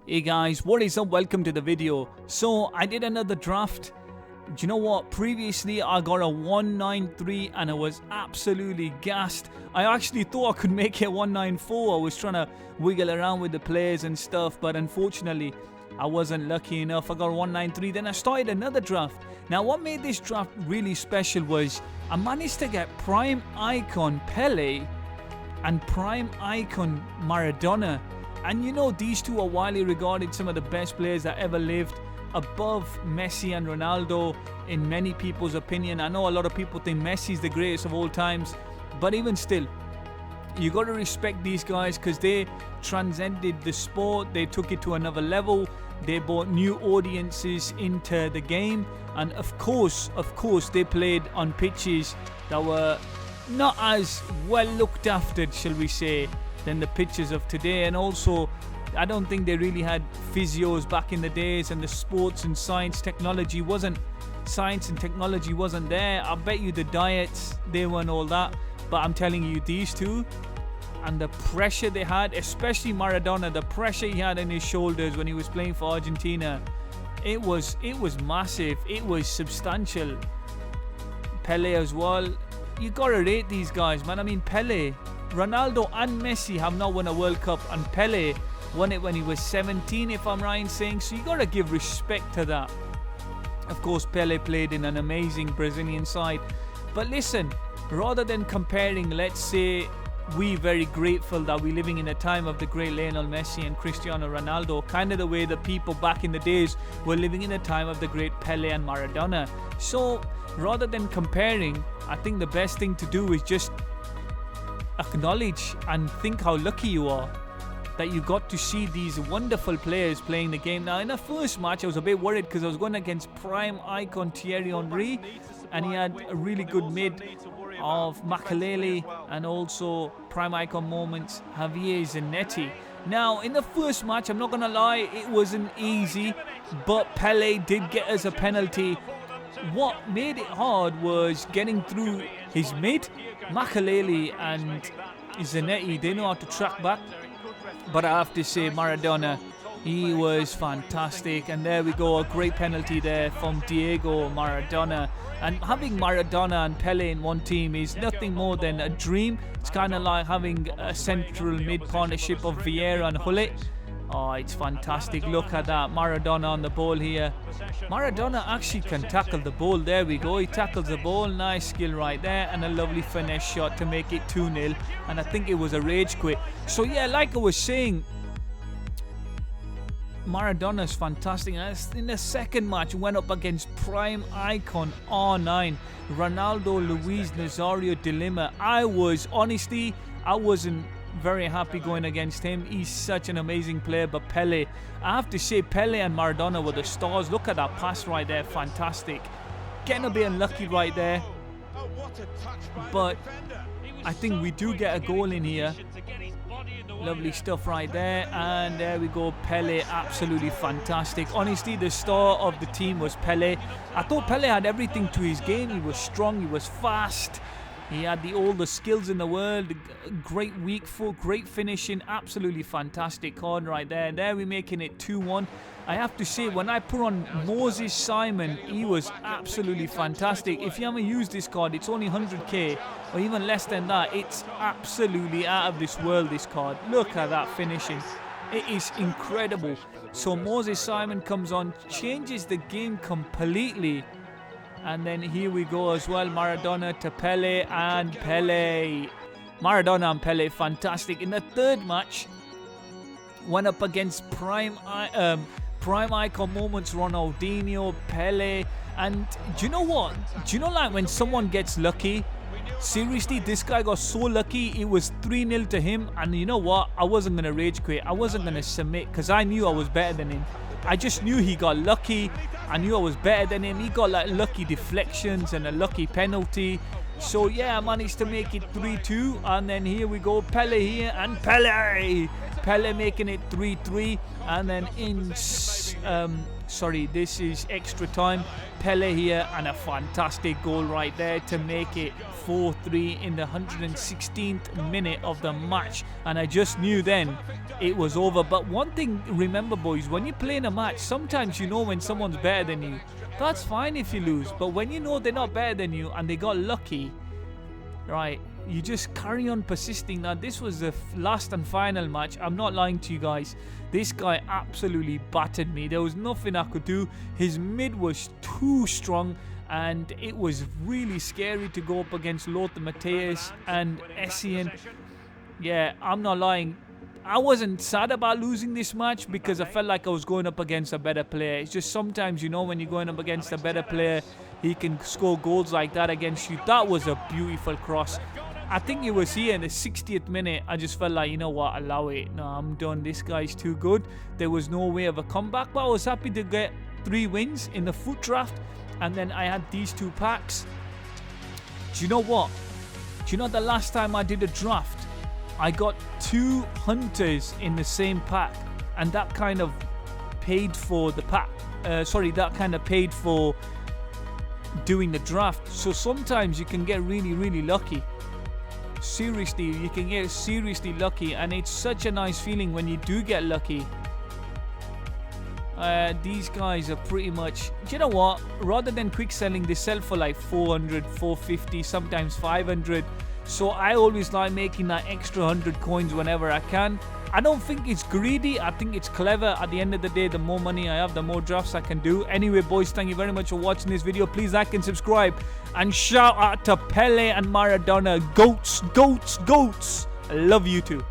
Hey guys, what is up? Welcome to the video. So I did another draft. Do you know what? Previously I got a 193 and I was absolutely gassed. I actually thought I could make it 194. I was trying to wiggle around with the players and stuff, but unfortunately I wasn't lucky enough. I got 193. Then I started another draft. Now what made this draft really special was I managed to get prime icon Pele and prime icon Maradona. And you know, these two are widely regarded some of the best players that ever lived, above Messi and Ronaldo in many people's opinion. I know a lot of people think Messi's the greatest of all times, but even still, you got to respect these guys because they transcended the sport. They took it to another level. They brought new audiences into the game, and of course they played on pitches that were not as well looked after, shall we say, than the pitches of today. And also I don't think they really had physios back in the days, and the sports and science and technology wasn't there. I bet you the diets, they weren't all that, but I'm telling you, these two and the pressure they had, especially Maradona, the pressure he had on his shoulders when he was playing for Argentina, it was massive, it was substantial. Pele as well, you gotta rate these guys, man. I mean, Pele, Ronaldo and Messi have not won a World Cup, and Pele won it when he was 17, if I'm right in saying, so you gotta give respect to that. Of course, Pele played in an amazing Brazilian side, but listen, rather than comparing, let's say, we very grateful that we're living in a time of the great Lionel Messi and Cristiano Ronaldo, kind of the way the people back in the days were living in a time of the great Pele and Maradona. So rather than comparing, I think the best thing to do is just acknowledge and think how lucky you are that you got to see these wonderful players playing the game. Now in the first match I was a bit worried because I was going against prime icon Thierry Henry, and he had a really good mid of Makelele and also prime icon moments Javier Zanetti. Now in the first match, I'm not gonna lie, it wasn't easy, but Pele did get us a penalty. What made it hard was getting through his mid. Makelele and Zanetti, they know how to track back, but I have to say Maradona, he was fantastic. And there we go, a great penalty there from Diego Maradona. And having Maradona and Pele in one team is nothing more than a dream. It's kind of like having a central mid partnership of Vieira and Hullet. Oh, it's fantastic. Look at that. Maradona on the ball here. Maradona actually can tackle the ball. There we go. He tackles the ball. Nice skill right there. And a lovely finesse shot to make it 2-0. And I think it was a rage quit. So yeah, like I was saying, Maradona's fantastic. And in the second match, went up against prime icon R9, Ronaldo Luis Nazario de Lima. I wasn't very happy going against him. He's such an amazing player. But Pele, I have to say, Pele and Maradona were the stars. Look at that pass right there, fantastic. Getting a bit unlucky right there, but I think we do get a goal in here. Lovely stuff right there, and there we go. Pele, absolutely fantastic. Honestly, the star of the team was Pele. I thought Pele had everything to his game. He was strong, he was fast, he had all the skills in the world. Great weak foot, great finishing, absolutely fantastic card right there. There we're making it 2-1. I have to say, when I put on Moses Simon, he was absolutely fantastic. If you haven't used this card, it's only 100k or even less than that. It's absolutely out of this world, this card. Look at that finishing. It is incredible. So Moses Simon comes on, changes the game completely. And then here we go as well, Maradona to Pele, and Pele. Maradona and Pele, fantastic. In the third match, went up against prime icon moments, Ronaldinho, Pele. And do you know what? Do you know, like, when someone gets lucky? Seriously, this guy got so lucky. It was 3-0 to him. And you know what? I wasn't going to rage quit. I wasn't going to submit because I knew I was better than him. I just knew he got lucky. I knew I was better than him. He got like lucky deflections and a lucky penalty. So yeah, I managed to make it 3-2. And then here we go, Pele here, and Pele making it 3-3. And then in this is extra time. Pele here, and a fantastic goal right there to make it 4-3 in the 116th minute of the match. And I just knew then it was over. But one thing, remember boys, when you play in a match, sometimes you know when someone's better than you. That's fine if you lose, but when you know they're not better than you and they got lucky, right, you just carry on persisting. Now this was the last and final match. I'm not lying to you guys, this guy absolutely battered me. There was nothing I could do. His mid was too strong, and it was really scary to go up against Lothar Matthäus and Essien. Yeah, I'm not lying, I wasn't sad about losing this match because I felt like I was going up against a better player. It's just sometimes, you know, when you're going up against a better player, he can score goals like that against you. That was a beautiful cross. I think it was here in the 60th minute. I just felt like, you know what, allow it. No, I'm done. This guy's too good. There was no way of a comeback, but I was happy to get 3 wins in the foot draft. And then I had these 2 packs. Do you know what? Do you know the last time I did a draft, I got 2 hunters in the same pack, and that kind of paid for the pack. That kind of paid for doing the draft. So sometimes you can get really, really lucky. Seriously, you can get seriously lucky, and it's such a nice feeling when you do get lucky. These guys are pretty much, do you know what, rather than quick selling, they sell for like 400, 450, sometimes 500. So I always like making that extra 100 coins whenever I can. I don't think it's greedy, I think it's clever. At the end of the day, the more money I have, the more drafts I can do. Anyway boys, thank you very much for watching this video. Please like and subscribe, and shout out to Pele and Maradona. Goats, goats, goats. I love you too.